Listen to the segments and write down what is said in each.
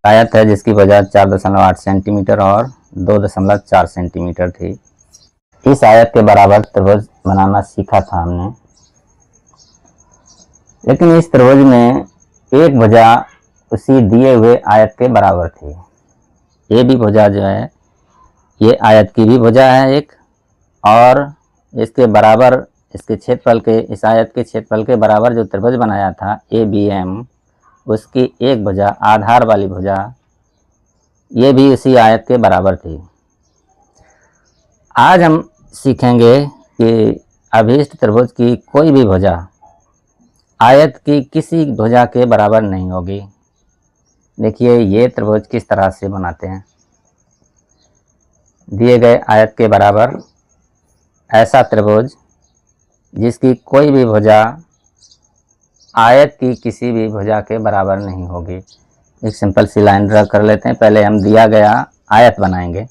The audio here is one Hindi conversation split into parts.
आयत है जिसकी भुजा 4.8 सेंटीमीटर और 2.4 सेंटीमीटर थी। इस आयत के बराबर त्रिभुज बनाना सीखा था हमने, लेकिन इस त्रिभुज में एक भुजा उसी दिए हुए आयत के बराबर थी। ये भी भुजा जो है, ये आयत की भी भुजा है एक, और इसके बराबर, इसके क्षेत्रफल के, इस आयत के क्षेत्रफल के बराबर जो त्रिभुज बनाया था ABM, उसकी एक भुजा, आधार वाली भुजा, ये भी उसी आयत के बराबर थी। आज हम सीखेंगे कि अभीष्ट त्रिभुज की कोई भी भुजा आयत की किसी भुजा के बराबर नहीं होगी। देखिए ये त्रिभुज किस तरह से बनाते हैं। दिए गए आयत के बराबर ऐसा त्रिभुज जिसकी कोई भी भुजा आयत की किसी भी भुजा के बराबर नहीं होगी। एक सिंपल सी लाइन ड्रा कर लेते हैं। पहले हम दिया गया आयत बनाएंगे।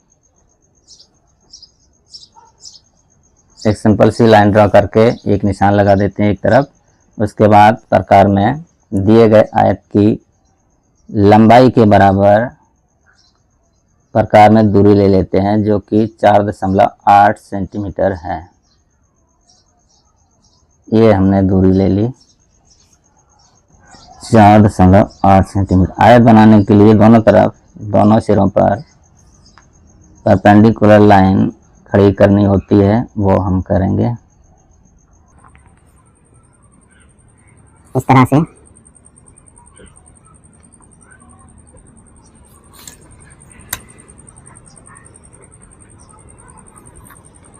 एक सिंपल सी लाइन ड्रा करके एक निशान लगा देते हैं एक तरफ। उसके बाद प्रकार में दिए गए आयत की लंबाई के बराबर प्रकार में दूरी ले लेते हैं, जो कि 4.8 सेंटीमीटर है। ये हमने दूरी ले ली 4.8 सेंटीमीटर। आयत बनाने के लिए दोनों तरफ, दोनों सिरों पर परपेंडिकुलर लाइन खड़ी करनी होती है, वो हम करेंगे इस तरह से।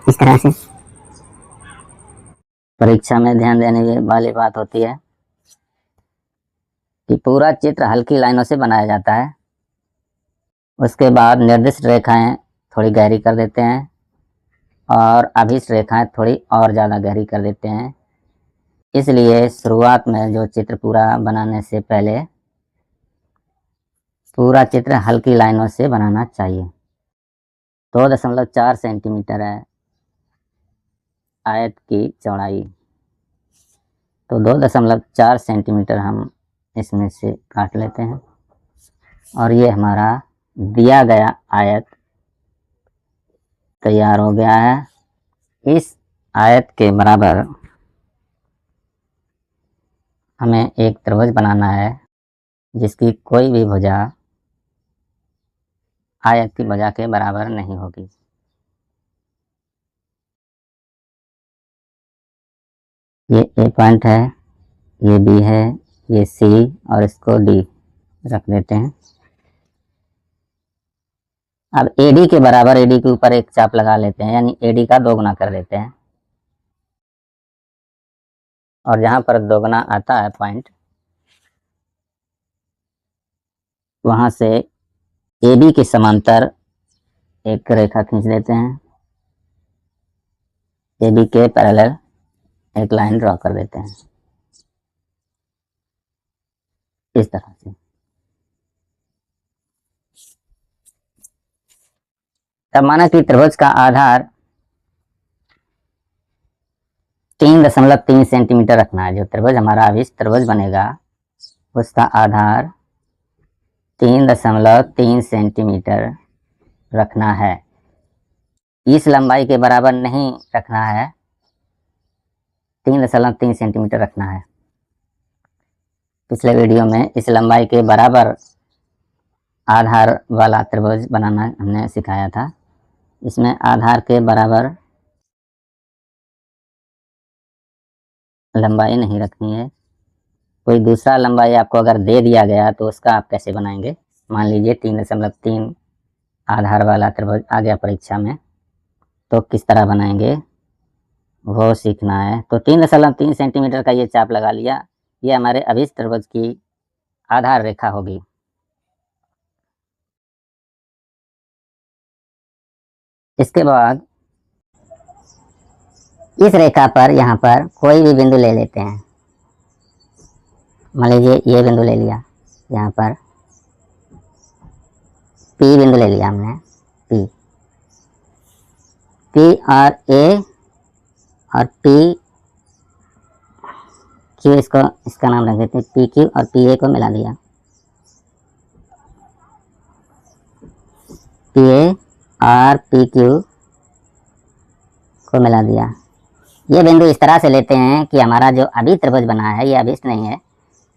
इस तरह से परीक्षा में ध्यान देने वाली बात होती है कि पूरा चित्र हल्की लाइनों से बनाया जाता है। उसके बाद निर्दिष्ट रेखाएं थोड़ी गहरी कर देते हैं और अभीष्ट रेखाएं थोड़ी और ज़्यादा गहरी कर देते हैं। इसलिए शुरुआत में जो चित्र पूरा बनाने से पहले पूरा चित्र हल्की लाइनों से बनाना चाहिए। 2.4 सेंटीमीटर है आयत की चौड़ाई, तो 2.4 सेंटीमीटर हम इसमें से काट लेते हैं और ये हमारा दिया गया आयत तैयार हो गया है। इस आयत के बराबर हमें एक त्रिभुज बनाना है जिसकी कोई भी भुजा आयत की भुजा के बराबर नहीं होगी। ये A पॉइंट है, ये B है, ये C और इसको D रख देते हैं। अब AD के बराबर AD के ऊपर एक चाप लगा लेते हैं, यानी AD का दोगुना कर देते हैं। और जहाँ पर दोगुना आता है पॉइंट, वहाँ से AB के समांतर एक रेखा खींच देते हैं। AB के पैरेलल एक लाइन ड्रॉ कर देते हैं इस तरह से। तब माना कि त्रिभुज का आधार 3.3 सेंटीमीटर रखना है। जो त्रिभुज हमारा अभीष्ट त्रिभुज बनेगा उसका आधार 3.3 सेंटीमीटर रखना है। इस लंबाई के बराबर नहीं रखना है, 3.3 सेंटीमीटर रखना है। पिछले वीडियो में इस लंबाई के बराबर आधार वाला त्रिभुज बनाना हमने सिखाया था। इसमें आधार के बराबर लंबाई नहीं रखनी है। कोई दूसरा लंबाई आपको अगर दे दिया गया तो उसका आप कैसे बनाएंगे। मान लीजिए 3.3 आधार वाला त्रिभुज आ गया परीक्षा में, तो किस तरह बनाएंगे वो सीखना है। तो 3.3 सेंटीमीटर का ये चाप लगा लिया, ये हमारे अभीष्ट त्रिभुज की आधार रेखा होगी। इसके बाद इस रेखा पर यहाँ पर कोई भी बिंदु ले लेते हैं। मान लीजिए ये बिंदु ले लिया, यहाँ पर P बिंदु ले लिया हमने, P और A और PQ, इसका नाम रख देते हैं PQ, और PA को मिला दिया। पी ए और पी क्यू को मिला दिया। ये बिंदु इस तरह से लेते हैं कि हमारा जो अभी त्रिभुज बना है ये अभिष्ट नहीं है,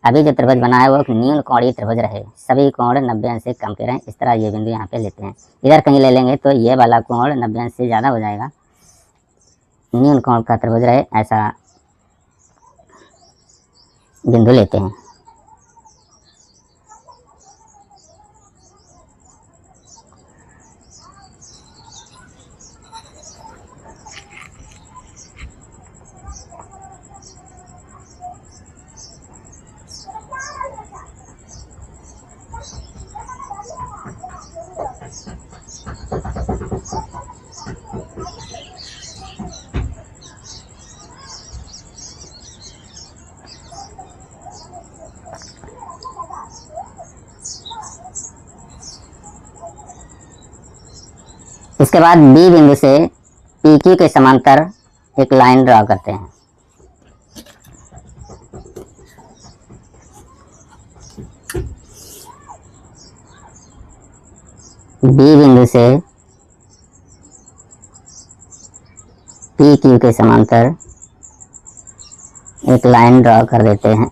अभी जो त्रिभुज बना है वो एक न्यून कोणीय त्रिभुज रहे, सभी कोण 90 अंश से कम के रहें। इस तरह ये बिंदु यहाँ पे लेते हैं। इधर कहीं ले लेंगे तो ये वाला कोण 90 अंश से ज़्यादा हो जाएगा, न्यून कोण का त्रिभुज रहे, ऐसा बिंदु लेते हैं। इसके बाद बी बिंदु से पी क्यू के समांतर एक लाइन ड्रा करते हैं। बी बिंदु से पी क्यू के समांतर एक लाइन ड्रा कर देते हैं।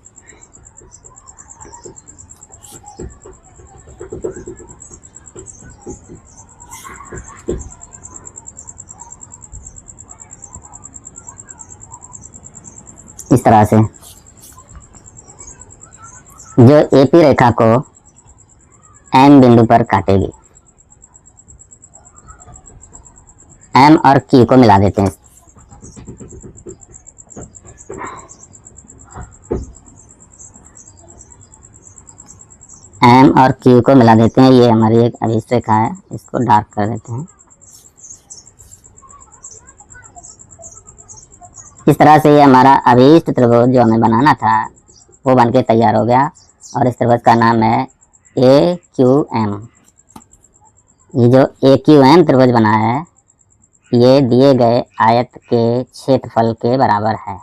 इस तरह से जो एपी रेखा को एम बिंदु पर काटेगी, एम और क्यू को मिला देते हैं। एम और क्यू को मिला देते हैं। ये हमारी एक अभिष्ट रेखा है, इसको डार्क कर देते हैं। इस तरह से ये हमारा अभिष्ट त्रिभुज जो हमें बनाना था वो बनके तैयार हो गया और इस त्रिभुज का नाम है ए क्यू एम। ये जो ए क्यू एम त्रिभुज बना है ये दिए गए आयत के क्षेत्रफल के बराबर है।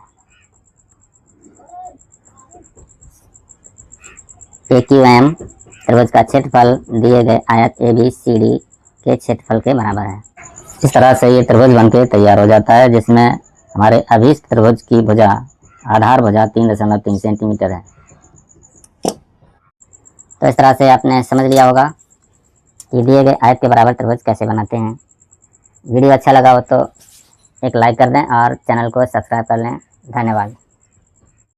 ए क्यू एम त्रिभुज का क्षेत्रफल दिए गए आयत ए बी सी डी के क्षेत्रफल के बराबर है। इस तरह से ये त्रिभुज बनके तैयार हो जाता है, जिसमें हमारे अभिष्ट त्रिभुज की भुजा, आधार भुजा 3.3 सेंटीमीटर है। तो इस तरह से आपने समझ लिया होगा कि दिए गए आयत के बराबर त्रिभुज कैसे बनाते हैं। वीडियो अच्छा लगा हो तो एक लाइक कर दें और चैनल को सब्सक्राइब कर लें। धन्यवाद।